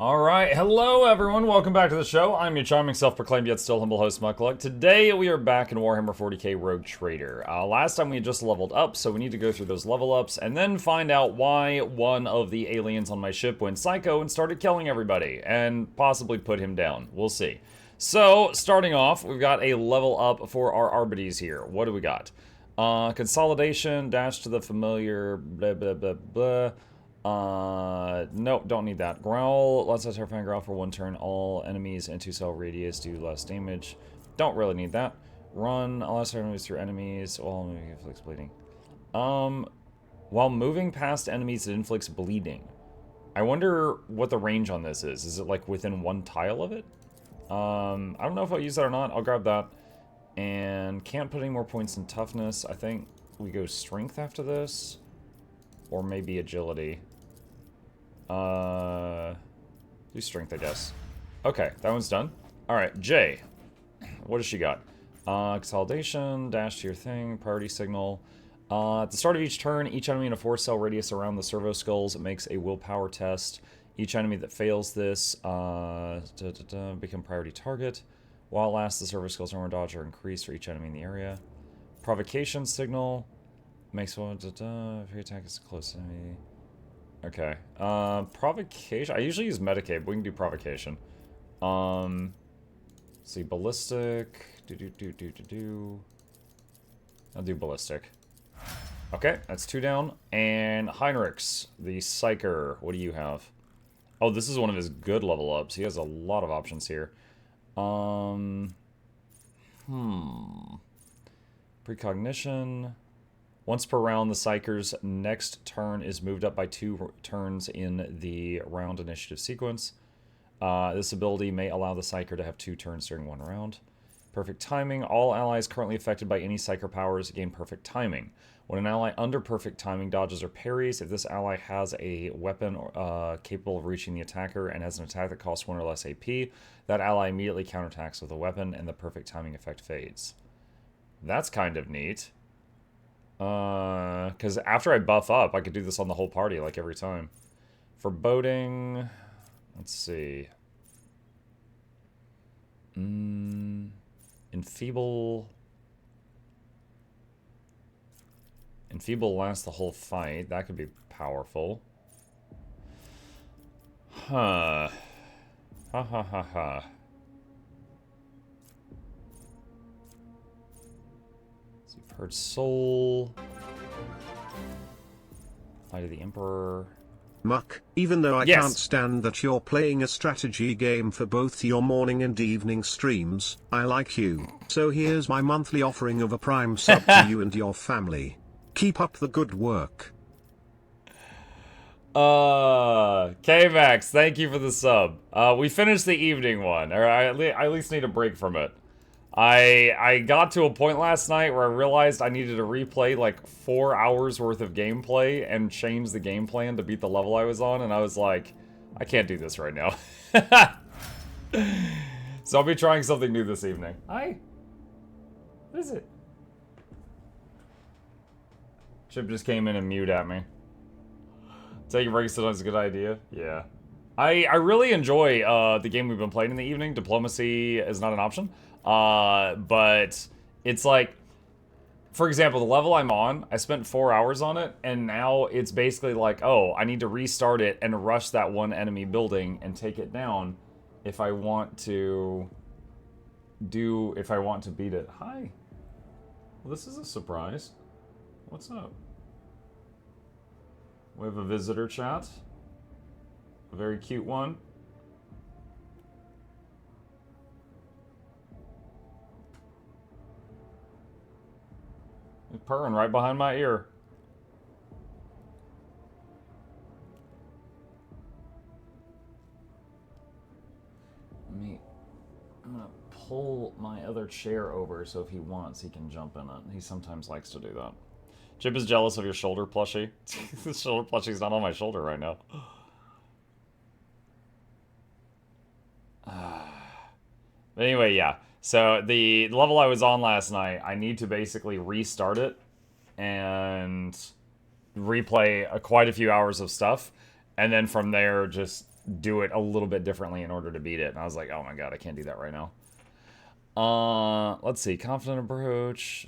Alright, hello everyone, welcome back to the show. I'm your charming, self-proclaimed yet still humble host, Mukluk. Today we are back in Warhammer 40k Rogue Trader. Last time we had just leveled up, so we need to go through those level ups and then find out why one of the aliens on my ship went psycho and started killing everybody, and possibly put him down. We'll see. So, starting off, we've got a level up for our Arbites here. What do we got? Consolidation, dash to the familiar, blah blah blah blah. Nope, don't need that. Growl, let's let Terrifying Growl for one turn. All enemies in 2-cell radius do less damage. Don't really need that. Run, allows enemies through enemies. While moving, inflicts bleeding. While moving past enemies, it inflicts bleeding. I wonder what the range on this is. Is it like within one tile of it? I don't know if I'll use that or not. I'll grab that. And can't put any more points in toughness. I think we go strength after this. Or maybe agility. Do strength, I guess. Okay, that one's done. Alright, Jay. What does she got? Consolidation, dash to your thing, priority signal. At the start of each turn, each enemy in a 4-cell radius around the servo skulls, it makes a willpower test. Each enemy that fails this, become priority target. While it lasts, the servo skulls armor dodge are increased for each enemy in the area. Provocation signal. Makes one, if your attack is close to enemy. Okay. Provocation. I usually use Medicaid, but we can do provocation. Let's see, ballistic. I'll do ballistic. Okay, that's 2 down. And Heinrichs, the Psyker. What do you have? Oh, this is one of his good level ups. He has a lot of options here. Precognition. Once per round, the Psyker's next turn is moved up by 2 turns in the round initiative sequence. This ability may allow the Psyker to have 2 turns during 1 round. Perfect timing. All allies currently affected by any Psyker powers gain perfect timing. When an ally under perfect timing dodges or parries, if this ally has a weapon capable of reaching the attacker and has an attack that costs 1 or less AP, that ally immediately counterattacks with a weapon and the perfect timing effect fades. That's kind of neat. Because after I buff up, I could do this on the whole party, like every time. Foreboding, let's see. Enfeeble. Enfeeble lasts the whole fight. That could be powerful. Huh. Ha ha ha ha. Heard Soul. Light of the Emperor. Muck, even though I Yes. can't stand that you're playing a strategy game for both your morning and evening streams, I like you. So here's my monthly offering of a Prime sub to you and your family. Keep up the good work. K-Max, thank you for the sub. We finished the evening one, or I at least need a break from it. I got to a point last night where I realized I needed to replay like 4 hours worth of gameplay and change the game plan to beat the level I was on, and I was like, I can't do this right now. So I'll be trying something new this evening. Hi. What is it? Chip just came in and mewed at me. Taking breaks sometimes is a good idea. Yeah. I really enjoy the game we've been playing in the evening. Diplomacy is not an option. But it's like, for example, the level I'm on, I spent 4 hours on it, and now it's basically like, oh, I need to restart it and rush that one enemy building and take it down if I want to beat it. Hi. Well, this is a surprise. What's up? We have a visitor chat. A very cute one. He's purring right behind my ear. I'm gonna pull my other chair over so if he wants, he can jump in it. He sometimes likes to do that. Chip is jealous of your shoulder plushie. The shoulder plushie's not on my shoulder right now. But anyway, yeah. So the level I was on last night, I need to basically restart it and replay quite a few hours of stuff, and then from there just do it a little bit differently in order to beat it. And I was like, oh my god, I can't do that right now. Let's see. Confident approach.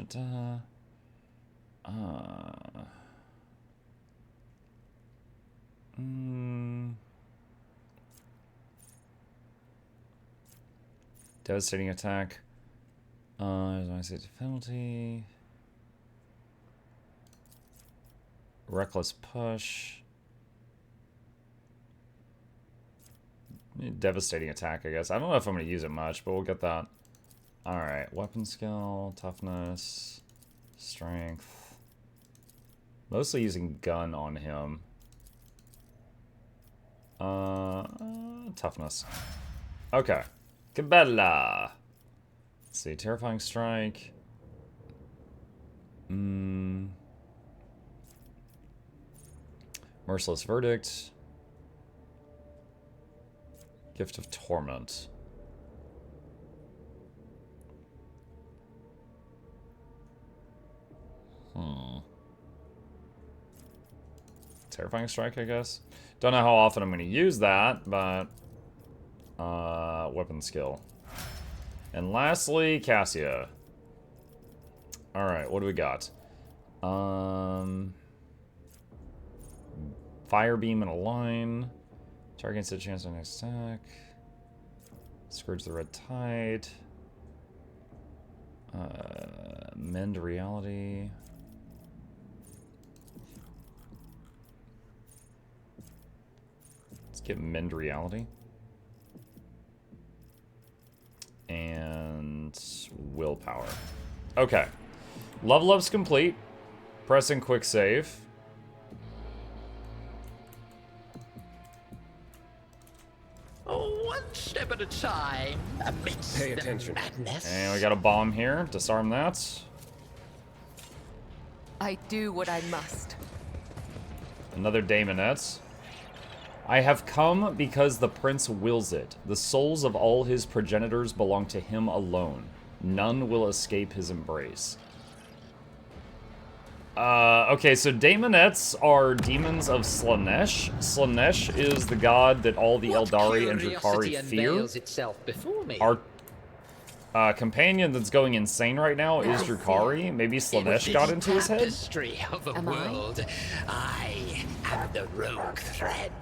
Devastating attack. I say penalty. Reckless push. Devastating attack, I guess. I don't know if I'm going to use it much, but we'll get that. Alright, weapon skill, toughness, strength. Mostly using gun on him. Toughness. Okay. Cabela. Let's see, terrifying strike. Merciless verdict. Gift of torment. Terrifying strike, I guess. Don't know how often I'm going to use that, but weapon skill. And lastly, Cassia. Alright, what do we got? Fire beam in a line. Target gets a chance on next attack. Scourge the Red Tide. Mend reality. Let's get Mend reality. And willpower. Okay. Level up's complete. Pressing quick save. One step at a time. Pay attention. Madness. And we got a bomb here. Disarm that. I do what I must. Another Daemonette. I have come because the prince wills it. The souls of all his progenitors belong to him alone. None will escape his embrace. Okay, so Daemonettes are demons of Slaanesh. Slaanesh is the god that all the Eldari and Drukhari fear. Itself before me. Our companion that's going insane right now is Drukhari. Maybe Slaanesh got into his head? Tapestry of a world. I am the rogue thread.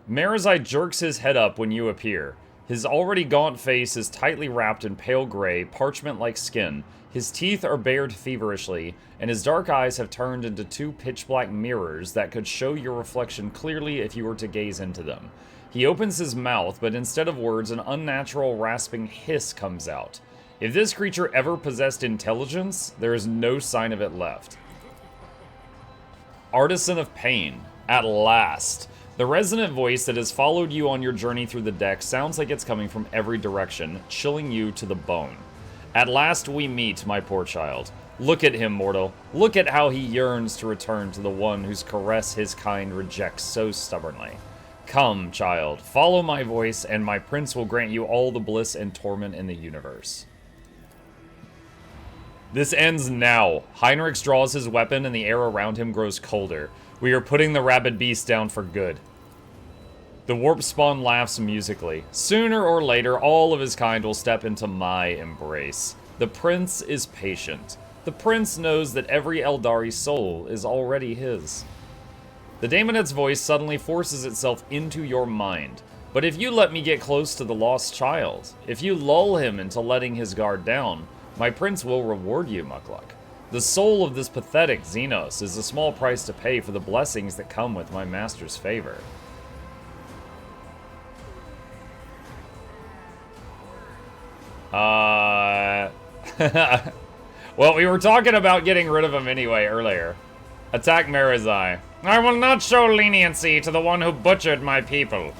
Marazai jerks his head up when you appear. His already gaunt face is tightly wrapped in pale gray, parchment-like skin. His teeth are bared feverishly, and his dark eyes have turned into two pitch-black mirrors that could show your reflection clearly if you were to gaze into them. He opens his mouth, but instead of words, an unnatural, rasping hiss comes out. If this creature ever possessed intelligence, there is no sign of it left. Artisan of Pain. At last. The resonant voice that has followed you on your journey through the deck sounds like it's coming from every direction, chilling you to the bone. At last we meet, my poor child. Look at him, mortal. Look at how he yearns to return to the one whose caress his kind rejects so stubbornly. Come, child, follow my voice, and my prince will grant you all the bliss and torment in the universe. This ends now. Heinrich draws his weapon and the air around him grows colder. We are putting the rabid beast down for good. The warp spawn laughs musically. Sooner or later, all of his kind will step into my embrace. The prince is patient. The prince knows that every Eldari soul is already his. The Daemonette's voice suddenly forces itself into your mind. But if you let me get close to the lost child, if you lull him into letting his guard down, my prince will reward you, Mukluk. The soul of this pathetic Xenos is a small price to pay for the blessings that come with my master's favor. Well, we were talking about getting rid of him anyway earlier. Attack Marazai. I will not show leniency to the one who butchered my people.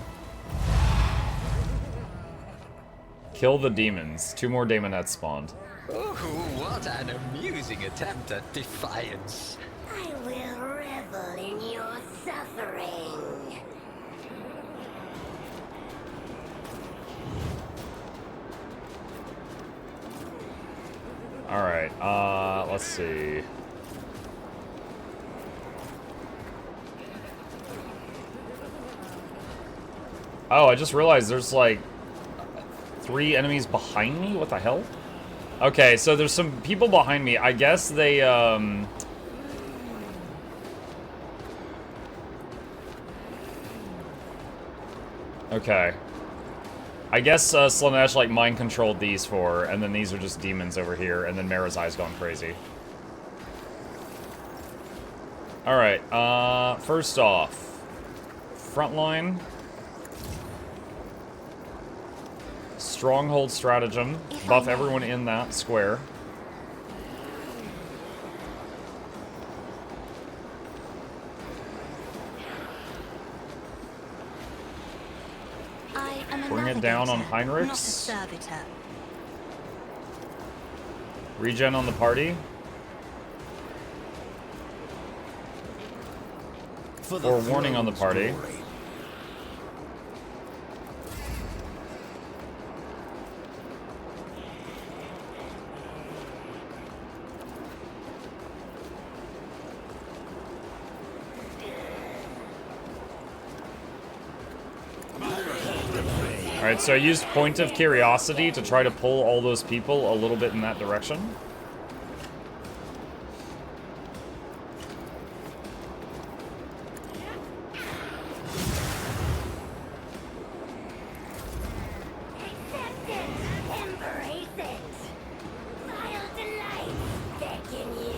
Kill the demons. 2 more Daemonettes spawned. Oh, what an amusing attempt at defiance. I will revel in your suffering. Alright, let's see. Oh, I just realized there's like 3 enemies behind me? What the hell? Okay, so there's some people behind me. I guess they, okay. I guess Slanesh like mind controlled these 4, and then these are just demons over here, and then Marazai's gone crazy. Alright, first off, front line. Stronghold stratagem. Buff everyone in that square. Bring it down on Heinrichs. Regen on the party. Or warning on the party. Alright, so I used Point of Curiosity to try to pull all those people a little bit in that direction. Accept it. Embrace it. Vile delight beckon you.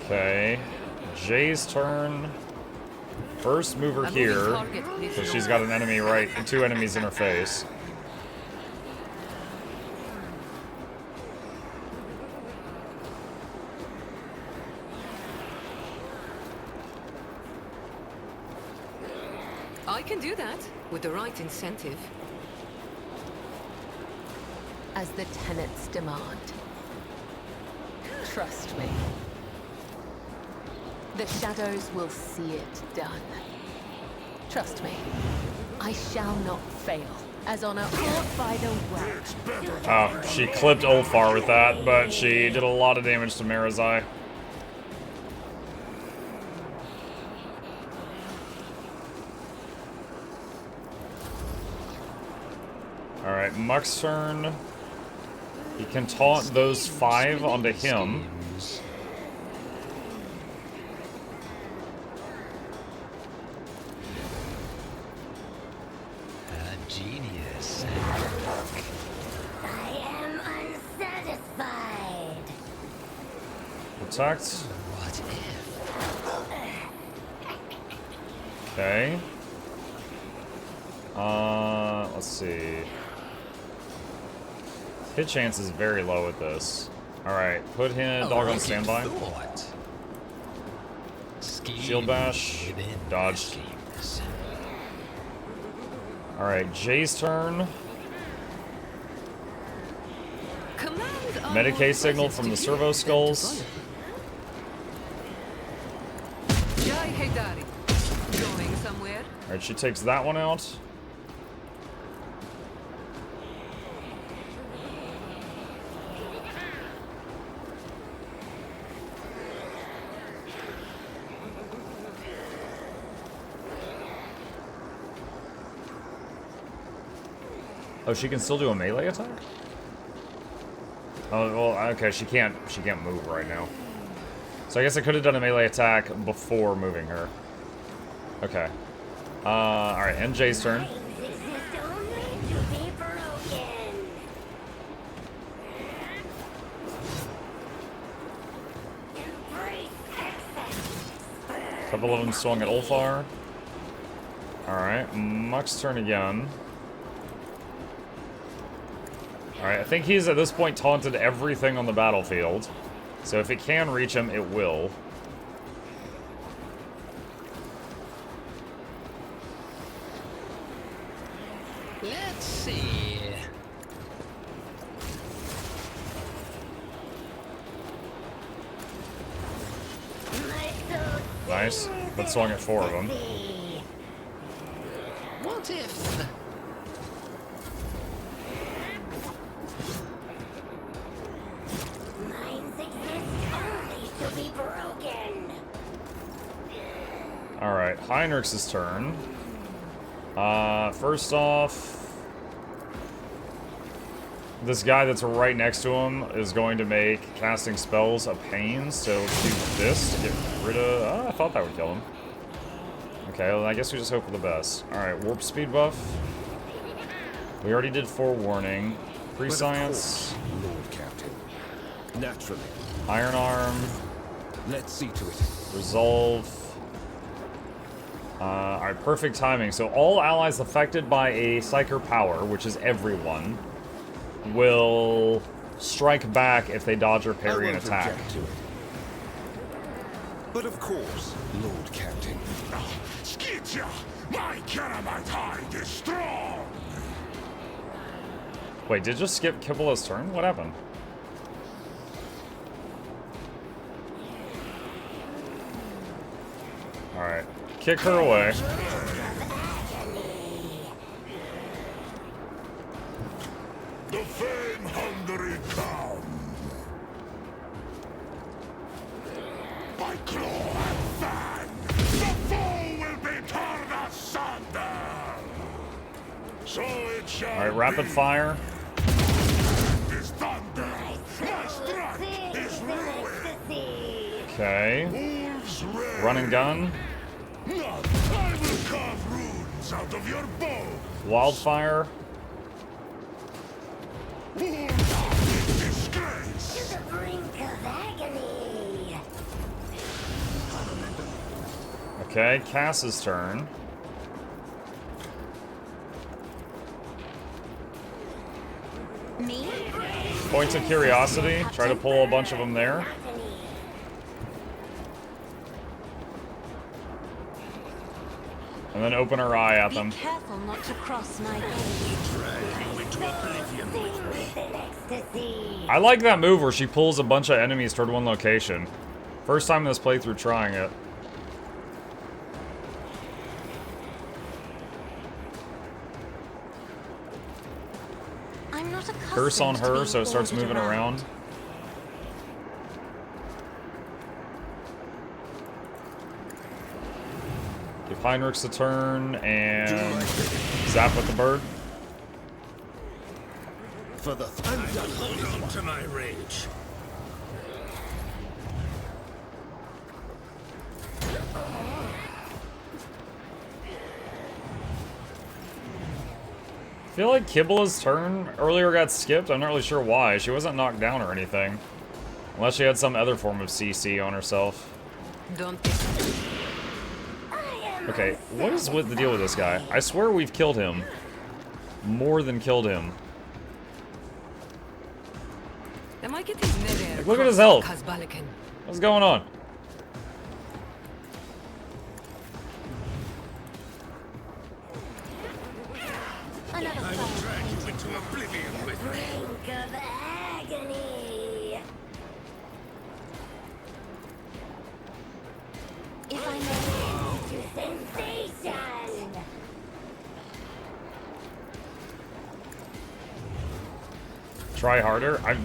Okay. Jay's turn. First mover here, so she's got an enemy right, 2 enemies in her face. I can do that with the right incentive. As the tenets demand. Trust me. The shadows will see it done. Trust me. I shall not fail. As honor fought by the world. Oh, she clipped Ulfar with that, but she did a lot of damage to Marazai. Alright, Muck's turn. He can taunt those 5 onto him. Genius. I am unsatisfied. Protect. What if? Okay. Let's see. Hit chance is very low with this. Alright, put him dog on standby. Shield bash. Dodge. Alright, Jay's turn. Medicae signal from the servo skulls. Alright, she takes that one out. Oh, she can still do a melee attack? Oh, well, okay, she can't move right now. So I guess I could have done a melee attack before moving her. Okay. Alright, end Jay's turn. Exist only to be broken. Embrace excess. Couple of them swung at Ulfar. Alright, Muck's turn again. Alright, I think he's at this point taunted everything on the battlefield. So if it can reach him, it will. Let's see. Nice. That swung at 4 of them. What if? Minds exist only to be broken. Alright, Heinrich's turn. First off, this guy that's right next to him is going to make casting spells a pain, so let's do this to get rid of... Oh, I thought that would kill him. Okay, well, I guess we just hope for the best. Alright, warp speed buff. We already did forewarning. Pre-science. Lord Captain. Naturally. Iron arm. Let's see to it. Resolve. Alright, perfect timing. So all allies affected by a Psyker power, which is everyone, will strike back if they dodge or parry an attack. Object to it. But of course, Lord Captain. Skitya! My Karamite hide is strong! Wait, did it just skip Kibala's turn? What happened? Alright. Kick her away. The fame-hungry come. By claw and fan, the foe will be torn asunder. So it shall Alright, rapid be. fire. Is thunder. My strike is ruin. Okay. Wolves raid. Run and gun. None. I will carve runes out of your bow. Wildfire. Wolves in disgrace. To the brink of agony. Okay, Cass's turn. Me? Points of curiosity. Try to pull a bunch of them there. And then open her eye at them. Be careful not to cross my edge. I like that move where she pulls a bunch of enemies toward one location. First time in this playthrough trying it. I'm not accustomed Curse on to her being so it starts ordered moving around. Give Heinrich's a turn and zap with the bird. For the Hold on to my rage. I feel like Kibala's turn earlier got skipped. I'm not really sure why. She wasn't knocked down or anything. Unless she had some other form of CC on herself. Don't. Okay, what is with the deal with this guy? I swear we've killed him. More than killed him. Like, look at his health. What's going on? Another fire. Drag you into oblivion with me. Brink of agony. If I may, to sensation. Try harder? I'm...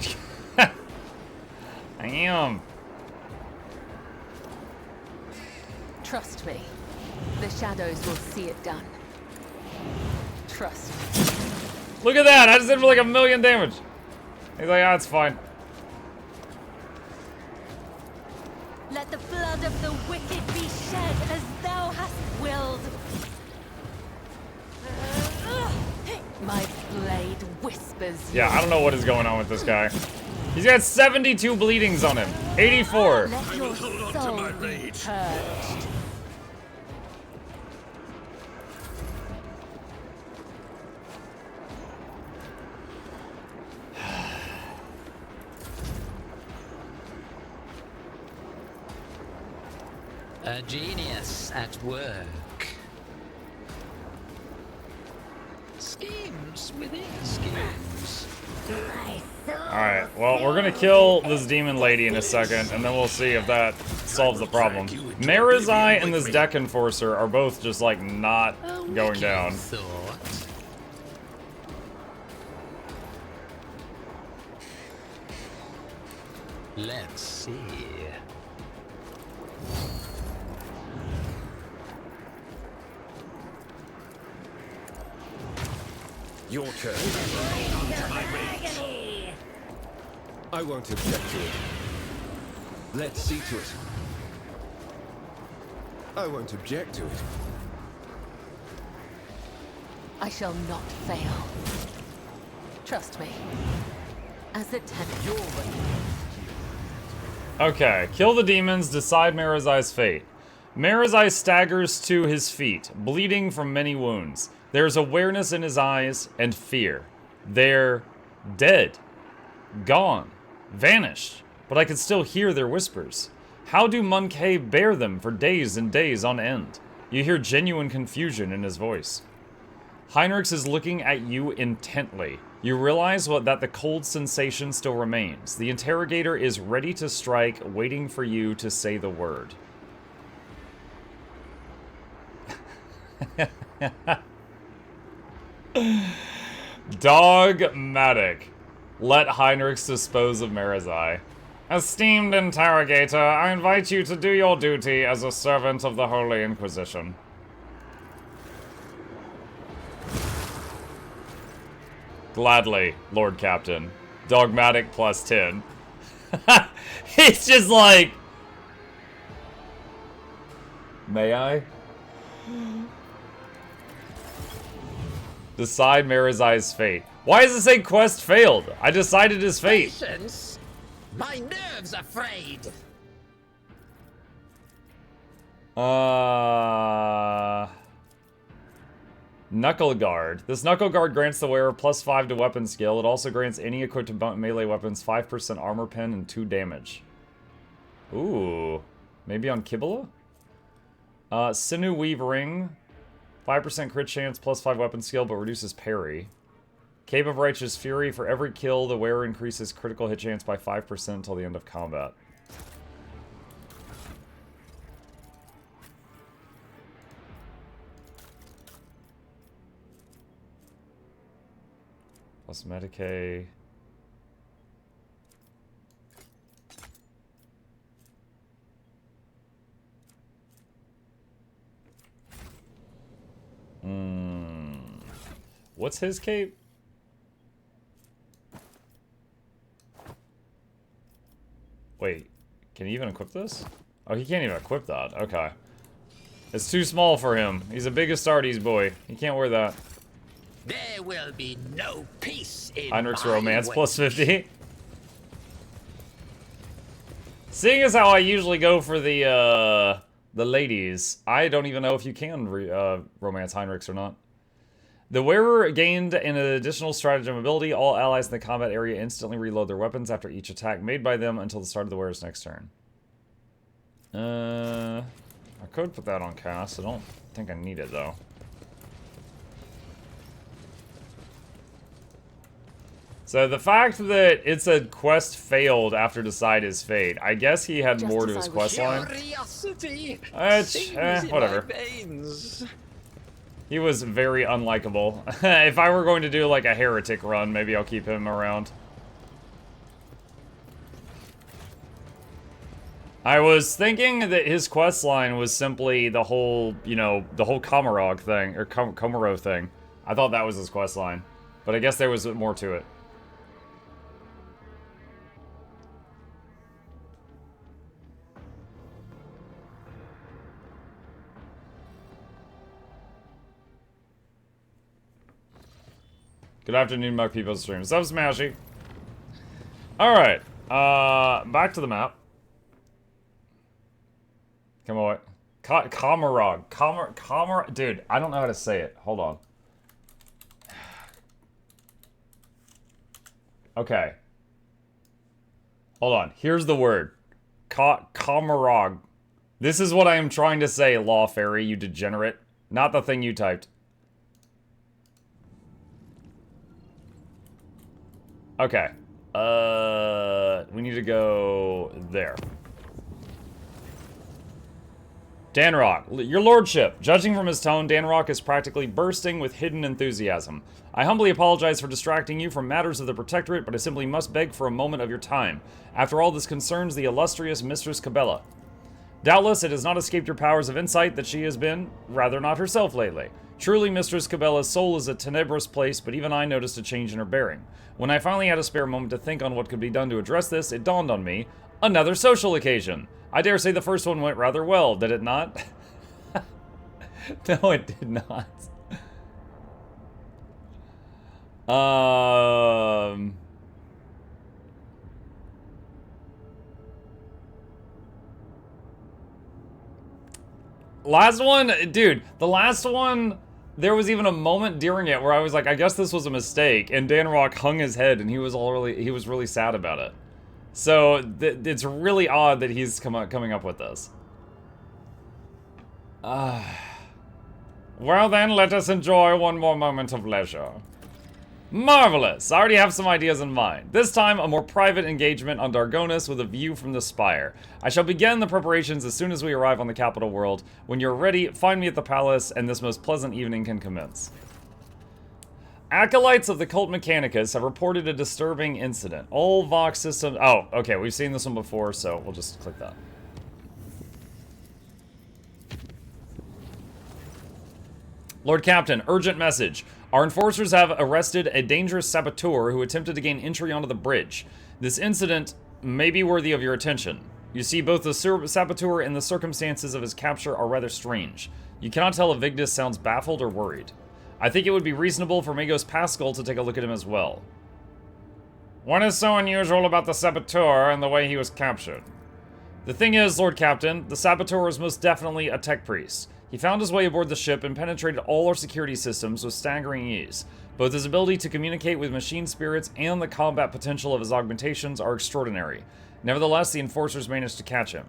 I am. Trust me. The shadows will see it done. Trust me. Look at that! I just did for like 1,000,000 damage. He's like, ah, it's fine. Let the blood of the wicked be shed as thou hast willed. My blade whispers. Yeah, I don't know what is going on with this guy. He's got 72 bleedings on him. 84. Let your hold on to soul my be rage. purged. A genius at work. Schemes within schemes. Alright, well, we're gonna kill this demon lady in a second, and then we'll see if that solves the problem. Marizai and this Deck Enforcer are both just, like, not going down. Thought. Let's see. Your turn. I won't object to it. Let's see to it. I won't object to it. I shall not fail. Trust me. As a tenant. Okay, kill the demons, decide Marazai's fate. Marazai staggers to his feet, bleeding from many wounds. There's awareness in his eyes and fear. They're dead. Gone. Vanished. But I can still hear their whispers. How do Munkei bear them for days and days on end? You hear genuine confusion in his voice. Heinrichs is looking at you intently. You realize that the cold sensation still remains. The interrogator is ready to strike, waiting for you to say the word. Dogmatic. Let Heinrichs dispose of Marazai. Esteemed interrogator, I invite you to do your duty as a servant of the Holy Inquisition. Gladly, Lord Captain. Dogmatic plus 10. It's just like... May I? Decide Marazai's fate. Why does it say quest failed? I decided his fate. Patience. My nerves are frayed. Knuckle Guard. This Knuckle Guard grants the wearer +5 to weapon skill. It also grants any equipped melee weapons 5% armor pen and 2 damage. Ooh. Maybe on Kibula? Sinew Weave Ring. 5% crit chance, +5 weapon skill, but reduces parry. Cape of Righteous Fury. For every kill, the wearer increases critical hit chance by 5% until the end of combat. Plus Medicae. What's his cape? Wait, can he even equip this? Oh, he can't even equip that. Okay. It's too small for him. He's a big Astartes boy. He can't wear that. There will be no peace in Heinrich's my Romance way. +50. Seeing as how I usually go for the ladies, I don't even know if you can romance Heinrichs or not. The wearer gained an additional stratagem ability. All allies in the combat area instantly reload their weapons after each attack made by them until the start of the wearer's next turn. I could put that on cast. I don't think I need it, though. So the fact that it said quest failed after decide his fate, I guess he had Just more to as his I quest line. Curiosity. Which, Sings in whatever. my veins. He was very unlikable. If I were going to do like a heretic run, maybe I'll keep him around. I was thinking that his quest line was simply the whole, you know, the whole Komarog thing, or Komaro thing. I thought that was his quest line. But I guess there was more to it. Good afternoon, my people's stream. What's up, Smashy? Alright. Back to the map. Come on. Komarog. Dude, I don't know how to say it. Hold on. Okay. Hold on. Here's the word. Komarog. This is what I am trying to say, Law Fairy, you degenerate. Not the thing you typed. Okay. We need to go there. Danrock, your lordship. Judging from his tone, Danrock is practically bursting with hidden enthusiasm. I humbly apologize for distracting you from matters of the Protectorate, but I simply must beg for a moment of your time. After all, this concerns the illustrious Mistress Cabela. Doubtless, it has not escaped your powers of insight that she has been rather not herself lately. Truly, Mistress Cabela's soul is a tenebrous place, but even I noticed a change in her bearing. When I finally had a spare moment to think on what could be done to address this, it dawned on me, another social occasion. I dare say the first one went rather well, did it not? No, it did not. Last one, dude, the last one, there was even a moment during it where I was like, I guess this was a mistake, and Dan Rock hung his head and he was really sad about it. So it's really odd that he's coming up with this. Well then, let us enjoy one more moment of leisure. Marvelous! I already have some ideas in mind. This time, a more private engagement on Dargonis with a view from the spire. I shall begin the preparations as soon as we arrive on the capital world. When you're ready, find me at the palace, and this most pleasant evening can commence. Acolytes of the Cult Mechanicus have reported a disturbing incident. All Vox systems... Oh, okay, we've seen this one before, so we'll just click that. Lord Captain, urgent message. Our enforcers have arrested a dangerous saboteur who attempted to gain entry onto the bridge. This incident may be worthy of your attention. You see, both the saboteur and the circumstances of his capture are rather strange. You cannot tell if Vigdis sounds baffled or worried. I think it would be reasonable for Magos Pascal to take a look at him as well. What is so unusual about the saboteur and the way he was captured? The thing is, Lord Captain, the saboteur is most definitely a tech priest. He found his way aboard the ship and penetrated all our security systems with staggering ease. Both his ability to communicate with machine spirits and the combat potential of his augmentations are extraordinary. Nevertheless, the enforcers managed to catch him.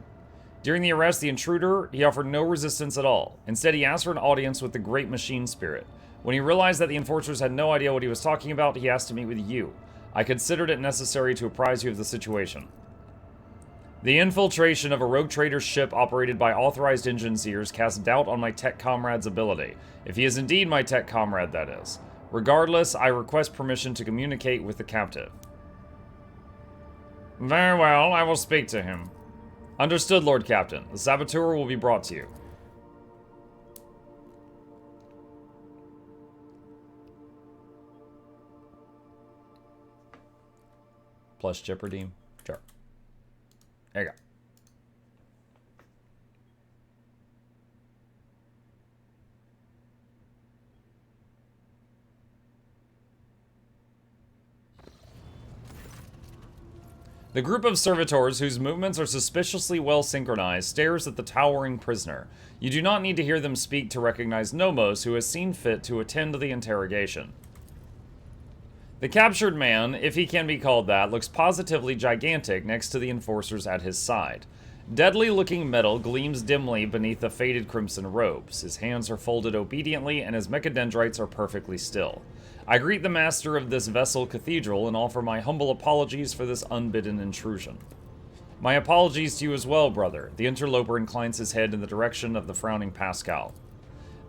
During the arrest, the intruder, he offered no resistance at all. Instead, he asked for an audience with the great machine spirit. When he realized that the enforcers had no idea what he was talking about, he asked to meet with you. I considered it necessary to apprise you of the situation. The infiltration of a rogue trader's ship operated by authorized engine seers casts doubt on my tech comrade's ability. If he is indeed my tech comrade, that is. Regardless, I request permission to communicate with the captive. Very well, I will speak to him. Understood, Lord Captain. The saboteur will be brought to you. Plus chip redeem. Sure. There you go. The group of servitors, whose movements are suspiciously well synchronized, stares at the towering prisoner. You do not need to hear them speak to recognize Nomos, who has seen fit to attend the interrogation. The captured man, if he can be called that, looks positively gigantic next to the enforcers at his side. Deadly-looking metal gleams dimly beneath the faded crimson robes. His hands are folded obediently, and his mechadendrites are perfectly still. I greet the master of this vessel cathedral and offer my humble apologies for this unbidden intrusion. My apologies to you as well, brother. The interloper inclines his head in the direction of the frowning Pascal.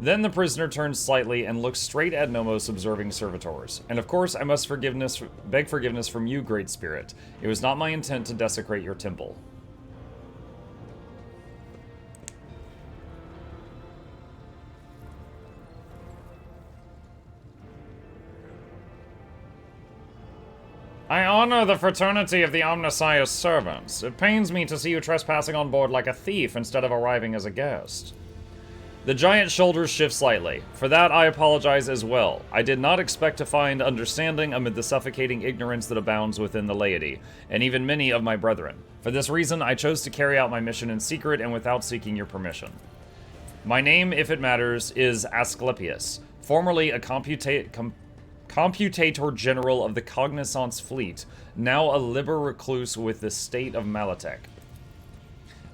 Then the prisoner turns slightly and looks straight at Nomos' observing servitors. And of course, I must beg forgiveness from you, Great Spirit. It was not my intent to desecrate your temple. I honor the fraternity of the Omnissiah's servants. It pains me to see you trespassing on board like a thief instead of arriving as a guest. The giant's shoulders shift slightly. For that, I apologize as well. I did not expect to find understanding amid the suffocating ignorance that abounds within the laity, and even many of my brethren. For this reason, I chose to carry out my mission in secret and without seeking your permission. My name, if it matters, is Asclepius, formerly a computator general of the Cognizance fleet, now a liber recluse with the state of Malatek.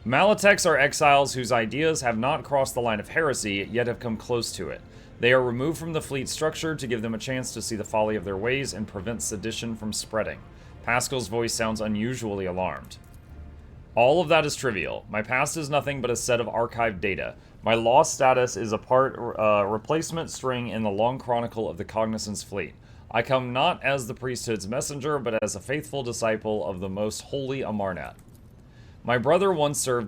Malatecs are exiles whose ideas have not crossed the line of heresy, yet have come close to it. They are removed from the fleet structure to give them a chance to see the folly of their ways and prevent sedition from spreading. Pascal's voice sounds unusually alarmed. All of that is trivial. My past is nothing but a set of archived data. My lost status is a replacement string in the long chronicle of the Cognizance fleet. I come not as the priesthood's messenger, but as a faithful disciple of the most holy Amarnat. My brother once served